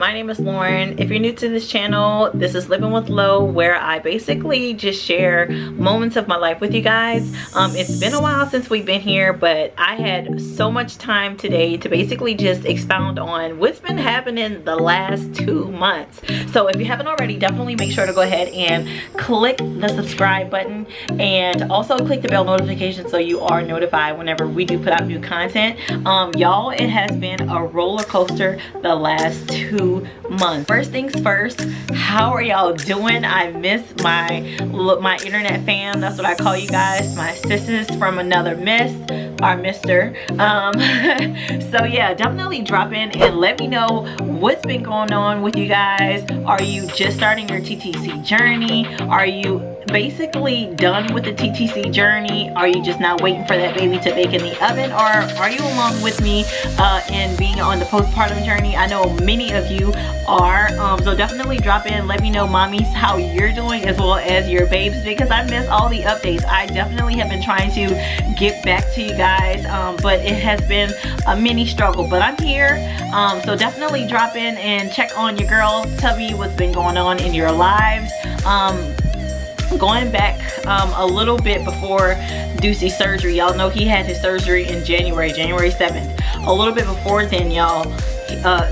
my name is Lauren. If you're new to this channel, this is Living with Lo, where I basically just share moments of my life with you guys. It's been a while since we've been here, but I had so much time today to basically just expound on what's been happening the last 2 months. So if you haven't already, definitely make sure to go ahead and click the subscribe button and also click the bell notification so you are notified whenever we do put out new content. Y'all, it has been a roller coaster the last 2 months. First things first, how are y'all doing? I miss my internet fam. That's what I call you guys, my sisters from another miss or mister. So yeah, definitely drop in and let me know what's been going on with you guys. Are you just starting your TTC journey? Are you basically done with the TTC journey? Are you just now waiting for that baby to bake in the oven, or are you along with me in being on the postpartum journey? I know many of you are, so definitely drop in, let me know, mommies, how you're doing as well as your babes, because I miss all the updates. I definitely have been trying to get back to you guys, but it has been a mini struggle, but I'm here. So definitely drop in and check on your girl, tell me what's been going on in your lives. Going back a little bit before Deucey surgery, y'all know he had his surgery in January 7th. A little bit before then, y'all,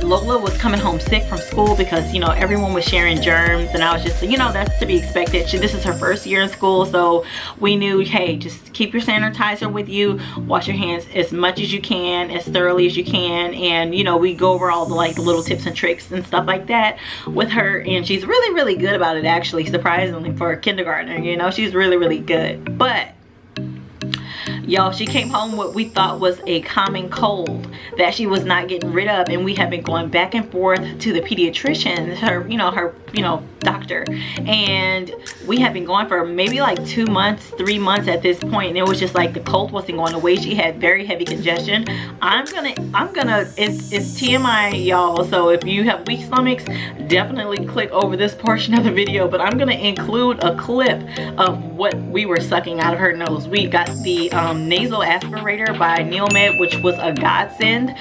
Lola was coming home sick from school because, you know, everyone was sharing germs, and I was just, you know, that's to be expected. This is her first year in school, so we knew, hey, just keep your sanitizer with you, wash your hands as much as you can, as thoroughly as you can, and, you know, we go over all the like little tips and tricks and stuff like that with her, and she's really good about it, actually, surprisingly, for a kindergartner. You know, she's really good. But y'all, she came home with what we thought was a common cold that she was not getting rid of, and we have been going back and forth to the pediatrician, her doctor, and we have been going for maybe like 2 months, 3 months at this point, and it was just like the cold wasn't going away. She had very heavy congestion. I'm gonna it's TMI, y'all, so if you have weak stomachs, definitely click over this portion of the video, but I'm gonna include a clip of what we were sucking out of her nose. We got the nasal aspirator by Neomed, which was a godsend,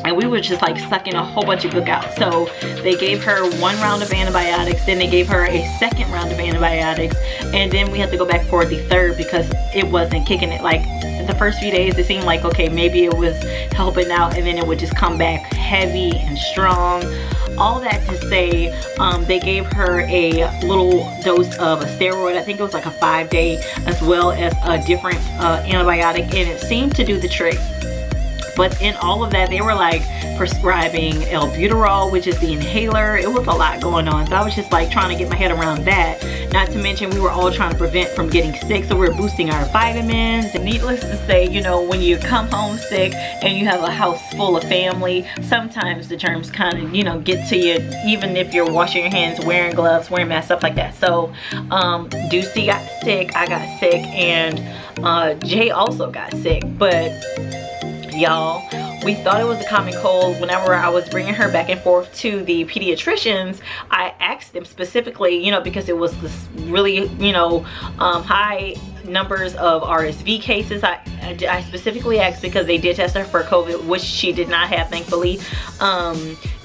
and we were just like sucking a whole bunch of gook out. So they gave her 1 round of antibiotics, then they gave her a 2nd round of antibiotics, and then we had to go back for the 3rd because it wasn't kicking it. Like the first few days it seemed like, okay, maybe it was helping out, and then it would just come back heavy and strong. All that to say, they gave her a little dose of a steroid. I think it was like a 5-day, as well as a different antibiotic, and it seemed to do the trick. But in all of that, they were like prescribing albuterol, which is the inhaler. It was a lot going on, so I was just like trying to get my head around that. Not to mention, we were all trying to prevent from getting sick, so we were boosting our vitamins. And needless to say, you know, when you come home sick and you have a house full of family, sometimes the germs kind of, you know, get to you, even if you're washing your hands, wearing gloves, wearing masks, stuff like that. So Deucey got sick, I got sick, and Jay also got sick. But y'all, we thought it was a common cold. Whenever I was bringing her back and forth to the pediatricians, I asked them specifically, you know, because it was this really, you know, high numbers of RSV cases. I specifically asked, because they did test her for COVID, which she did not have, thankfully,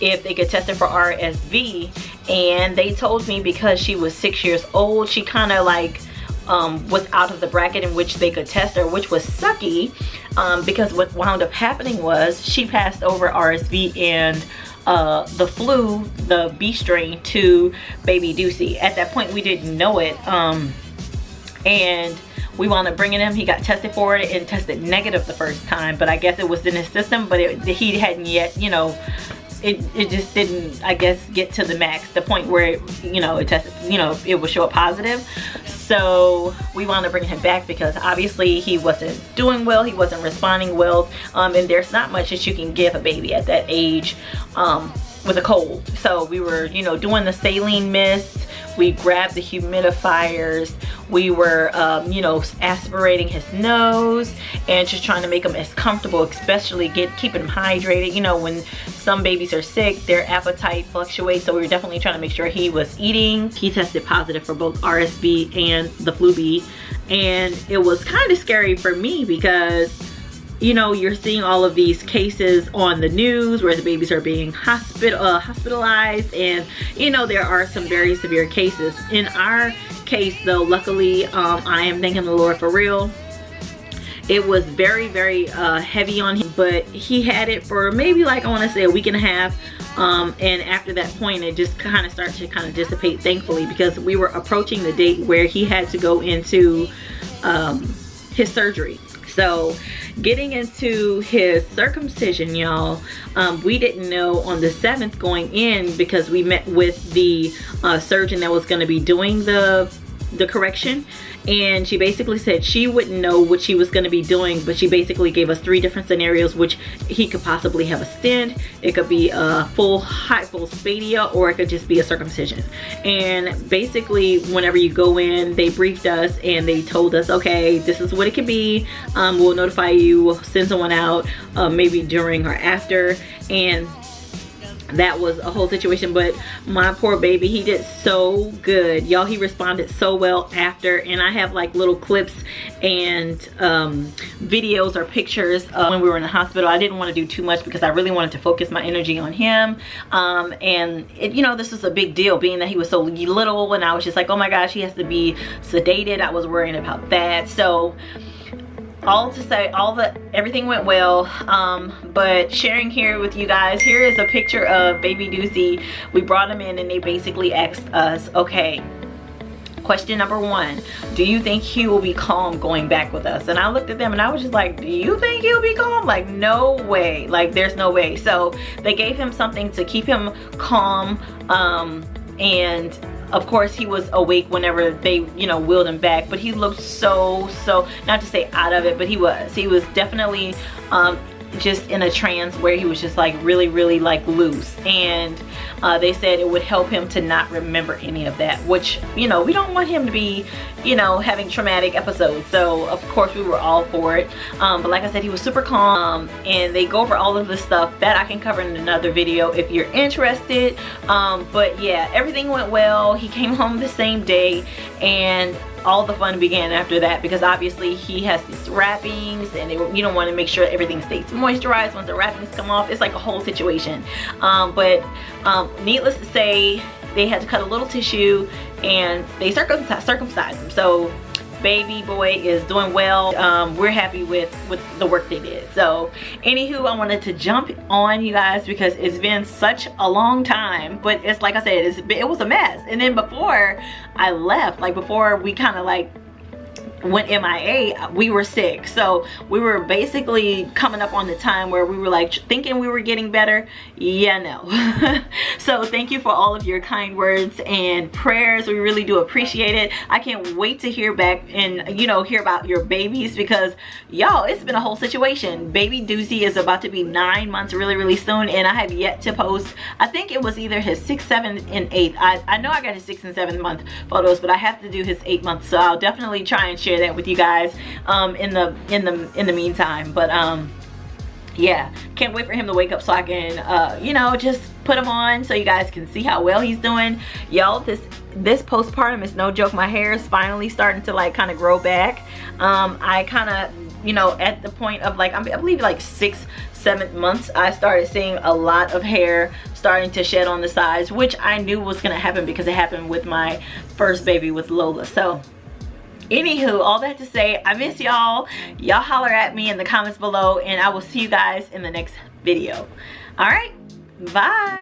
if they could test her for RSV, and they told me because she was 6 years old, she kind of like was out of the bracket in which they could test her, which was sucky, because what wound up happening was she passed over RSV and the flu, the B strain, to baby Deucey. At that point, we didn't know it, and we wound up bringing him. He got tested for it and tested negative the first time, but I guess it was in his system, but he hadn't yet, you know, it just didn't, I guess, get to the max, the point where it, you know, it tested, you know, it would show up positive. So we wanted to bring him back because obviously he wasn't doing well, he wasn't responding well, and there's not much that you can give a baby at that age with a cold. So we were, you know, doing the saline mist, we grabbed the humidifiers, we were you know, aspirating his nose and just trying to make him as comfortable, especially keeping him hydrated. You know, when some babies are sick, their appetite fluctuates, so we were definitely trying to make sure he was eating. He tested positive for both RSV and the flu B, and it was kind of scary for me because you know, you're seeing all of these cases on the news where the babies are being hospitalized, and you know, there are some very severe cases. In our case though, luckily, I am thanking the Lord for real. It was very, very heavy on him, but he had it for maybe like, I want to say, a week and a half. And after that point, it just kind of started to kind of dissipate, thankfully, because we were approaching the date where he had to go into his surgery. So getting into his circumcision, y'all, we didn't know on the 7th going in, because we met with the surgeon that was going to be doing the correction, and she basically said she wouldn't know what she was going to be doing, but she basically gave us 3 different scenarios, which he could possibly have a stent, it could be a full hypospadia, or it could just be a circumcision. And basically, whenever you go in, they briefed us and they told us, okay, this is what it could be, we'll notify you, we'll send someone out, maybe during or after. And that was a whole situation. But my poor baby, he did so good, y'all. He responded so well after, and I have like little clips and videos or pictures when we were in the hospital. I didn't want to do too much because I really wanted to focus my energy on him, and it, you know, this was a big deal being that he was so little, and I was just like, oh my gosh, he has to be sedated. I was worrying about that. So all to say, everything went well, but sharing here with you guys, here is a picture of baby Deucey. We brought him in and they basically asked us, okay, question number 1, do you think he will be calm going back with us? And I looked at them and I was just like, do you think he'll be calm? Like, no way, like there's no way. So they gave him something to keep him calm, and of course he was awake whenever they, you know, wheeled him back, but he looked so, not to say out of it, but he was definitely just in a trance where he was just like really like loose. And they said it would help him to not remember any of that, which, you know, we don't want him to be, you know, having traumatic episodes. So of course we were all for it, but like I said, he was super calm, and they go over all of the stuff that I can cover in another video if you're interested. But yeah, everything went well. He came home the same day, and all the fun began after that, because obviously he has these wrappings, and you don't want to make sure everything stays moisturized once the wrappings come off. It's like a whole situation. But needless to say, they had to cut a little tissue and they circumcised him. So baby boy is doing well. We're happy with the work they did. So anywho, I wanted to jump on, you guys, because it's been such a long time, but it's like I said, it was a mess. And then before I left, like before we kind of like went MIA, we were sick. So we were basically coming up on the time where we were like thinking we were getting better. Yeah, no. So thank you for all of your kind words and prayers. We really do appreciate it. I can't wait to hear back and, you know, hear about your babies, because y'all, it's been a whole situation. Baby Deucey is about to be 9 months really soon, and I have yet to post, I think it was either his 6th, 7th, and 8th. I know I got his 6th and 7th month photos, but I have to do his 8 months, so I'll definitely try and share that with you guys in the meantime. But yeah, can't wait for him to wake up so I can you know, just put him on so you guys can see how well he's doing. Y'all, this postpartum is no joke. My hair is finally starting to like kind of grow back. I kind of, you know, at the point of like, I believe like 6th, 7th months, I started seeing a lot of hair starting to shed on the sides, which I knew was gonna happen because it happened with my first baby with Lola. So anywho, all that to say, I miss y'all. Y'all holler at me in the comments below, and I will see you guys in the next video. All right, bye.